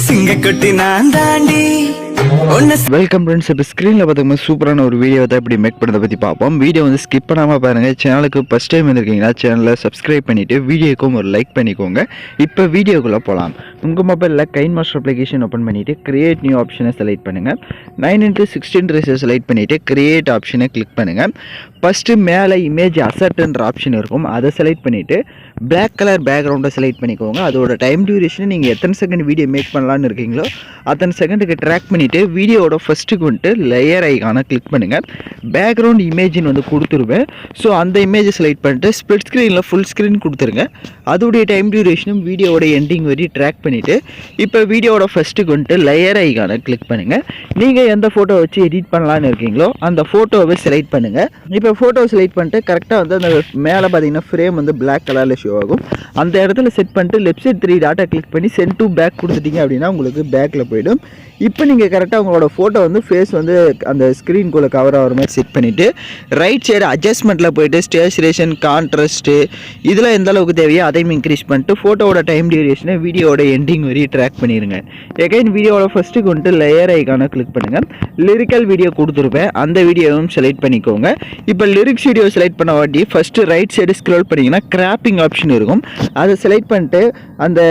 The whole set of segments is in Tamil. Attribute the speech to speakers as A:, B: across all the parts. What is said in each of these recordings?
A: சிங்கக்குட்டி நான் தாண்டி
B: வெல்கம் ஃப்ரெண்ட்ஸ். இப்போ ஸ்க்ரீனில் பார்த்தீங்கன்னா சூப்பரான ஒரு வீடியோ தான் இப்படி மேக் பண்ணுறதை பற்றி பார்ப்போம். வீடியோ வந்து ஸ்கிப் பண்ணாமல் பாருங்கள். சேனலுக்கு ஃபஸ்ட் டைம் வந்திருக்கீங்கன்னா சேனலை சப்ஸ்கிரைப் பண்ணிவிட்டு வீடியோக்கும் ஒரு லைக் பண்ணிக்கோங்க. இப்போ வீடியோக்குள்ளே போகலாம். உங்கள் மொபைலில் கைன் மாஸ்டர் அப்ளிகேஷன் ஓப்பன் பண்ணிவிட்டு கிரியேட் நியூ ஆப்ஷனை செலக்ட் பண்ணுங்கள். 9x16 ரேஷியோ செலக்ட் பண்ணிவிட்டு கிரியேட் ஆப்ஷனை கிளிக் பண்ணுங்கள். ஃபஸ்ட்டு மேலே இமேஜ் அசர்ட்ன்ற ஆப்ஷன் இருக்கும், அதை செலக்ட் பண்ணிவிட்டு பிளாக் கலர் பேக்ரவுண்டை செலக்ட் பண்ணிக்கோங்க. அதோட டைம் டியூரேஷனை நீங்கள் எத்தனை செகண்ட் வீடியோ மேக் பண்ணலான்னு இருக்கீங்களோ அத்தனை செகண்டுக்கு ட்ராக் பண்ணிவிட்டு வீடியோவோட ஃபஸ்ட்டுக்கு வந்துட்டு லேயர் ஐக்கானை கிளிக் பண்ணுங்கள். பேக்ரவுண்ட் இமேஜின் வந்து கொடுத்துருவேன். ஸோ அந்த இமேஜை செலக்ட் பண்ணிட்டு ஸ்ப்ளிட் ஸ்க்ரீனில் ஃபுல் ஸ்க்ரீன் கொடுத்துருங்க. அதோடைய டைம் டியூரேஷனும் வீடியோவோட எண்டிங் வரை ட்ராக் பண்ணிவிட்டு இப்போ வீடியோவோட ஃபஸ்ட்டுக்கு வந்துட்டு லேயர் ஐக்கானை கிளிக் பண்ணுங்கள். நீங்கள் எந்த ஃபோட்டோ வச்சு எடிட் பண்ணலான்னு இருக்கீங்களோ அந்த ஃபோட்டோவை செலக்ட் பண்ணுங்கள். இப்போ ஃபோட்டோ செலக்ட் பண்ணிட்டு கரெக்டாக வந்து அந்த மேலே பார்த்தீங்கன்னா ஃப்ரேம் வந்து பிளாக் கலரில் ஷோ ஆகும். அந்த இடத்துல செட் பண்ணிட்டு லெஃப்ட் சைட் 3 டாட்டா கிளிக் பண்ணி சென்ட் டு பேக் கொடுத்துட்டீங்க அப்படின்னா உங்களுக்கு பேக்கில் போய்டும். இப்போ நீங்கள் கரெக்டாக உங்களோட ஃபோட்டோ வந்து ஃபேஸ் வந்து அந்த ஸ்க்ரீன்குள்ளே கவர் ஆகிற மாதிரி செட் பண்ணிவிட்டு ரைட் சைடு அட்ஜஸ்ட்மெண்ட்டில் போய்ட்டு ஸ்டேச்சுரேஷன் கான்ட்ராஸ்ட்டு இதில் எந்த அளவுக்கு தேவையோ அதையும் இன்க்ரீஸ் பண்ணிட்டு ஃபோட்டோவோட டைம் டியூரேஷனை வீடியோவோட எண்டிங் வரையும் ட்ராக் பண்ணிடுங்க. எகைன் வீடியோவோட ஃபஸ்ட்டுக்கு வந்துட்டு லேயர் ஐக்கானை கிளிக் பண்ணுங்கள். லிரிக்கல் வீடியோ கொடுத்துருப்பேன், அந்த வீடியோவும் செலக்ட் பண்ணிக்கோங்க. இப்போ லிரிக்ஸ் வீடியோ செலக்ட் பண்ண வாட்டி ஃபஸ்ட்டு ரைட் சைடு ஸ்க்ரோல் பண்ணிங்கன்னா கிராப்பிங் ஆப்ஷன் இருக்கும், அதை செலக்ட் பண்ணிட்டு அந்த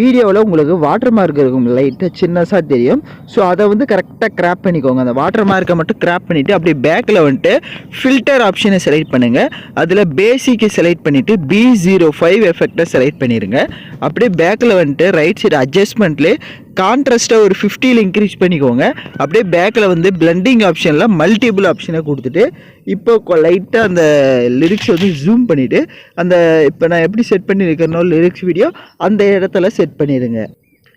B: வீடியோவில் உங்களுக்கு வாட்டர் மார்க் இருக்கும், லைட்டாக சின்னஸாக தெரியும். ஸோ அதை வந்து கரெக்டாக கிராப் பண்ணிக்கோங்க. அந்த வாட்டர் மார்க்கை மட்டும் கிராப் பண்ணிவிட்டு அப்படியே பேக்கில் வந்துட்டு ஃபில்டர் ஆப்ஷனை செலக்ட் பண்ணுங்கள். அதில் பேசிக்கை செலக்ட் பண்ணிவிட்டு B05 எஃபெக்டை செலக்ட் பண்ணிடுங்க. அப்படியே பேக்கில் வந்துட்டு ரைட் சைடு அட்ஜஸ்ட்மெண்ட்லேயே கான்ட்ராஸ்ட்டை ஒரு 50 இன்க்ரீஸ் பண்ணிக்கோங்க. அப்படியே பேக்கில் வந்து பிளண்டிங் ஆப்ஷனில் மல்டிபிள் ஆப்ஷனை கொடுத்துட்டு இப்போ லைட்டாக அந்த லிரிக்ஸ் வந்து ஜூம் பண்ணிவிட்டு அந்த இப்போ நான் எப்படி செட் பண்ணியிருக்கிறனோ லிரிக்ஸ் வீடியோ அந்த இடத்துல செட் பண்ணிடுங்க.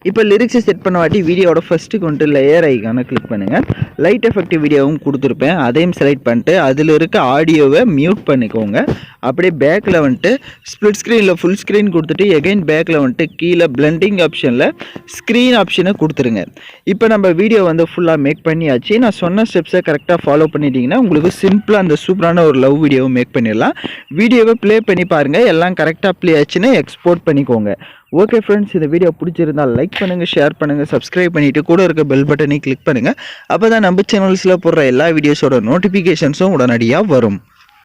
B: இப்போ லிரிக்ஸை செட் பண்ண வாட்டி வீடியோட ஃபஸ்ட்டுக்கு வந்துட்டு லேயர் ஐக்கானை கிளிக் பண்ணுங்கள். லைட் எஃபெக்டிவ் வீடியோவும் கொடுத்துருப்பேன், அதையும் செலக்ட் பண்ணிட்டு அதில் இருக்க ஆடியோவை மியூட் பண்ணிக்கோங்க. அப்படியே பேக்கில் வந்துட்டு ஸ்ப்ளிட் ஸ்க்ரீனில் ஃபுல் ஸ்க்ரீன் கொடுத்துட்டு எகைன் பேக்கில் வந்துட்டு கீழே பிளண்டிங் ஆப்ஷனில் ஸ்க்ரீன் ஆப்ஷனை கொடுத்துருங்க. இப்போ நம்ம வீடியோ வந்து ஃபுல்லாக மேக் பண்ணியாச்சு. நான் சொன்ன ஸ்டெப்ஸை கரெக்டாக ஃபாலோ பண்ணிட்டீங்கன்னா உங்களுக்கு சிம்பிளாக அந்த சூப்பரான ஒரு லவ் வீடியோவை மேக் பண்ணிடலாம். வீடியோவை ப்ளே பண்ணி பாருங்கள், எல்லாம் கரெக்டாக ப்ளே ஆச்சுன்னா எக்ஸ்போர்ட் பண்ணிக்கோங்க. ஓகே ஃப்ரெண்ட்ஸ், இந்த வீடியோ பிடிச்சிருந்தால் லைக் பண்ணுங்கள், ஷேர் பண்ணுங்கள், சப்ஸ்கிரைப் பண்ணிவிட்டு கூட இருக்க பெல் பட்டனை கிளிக் பண்ணுங்கள். அப்போ தான் நம்ம சேனல்ஸில் போடுற எல்லா வீடியோஸோட நோட்டிஃபிகேஷன்ஸும் உடனடியாக வரும்.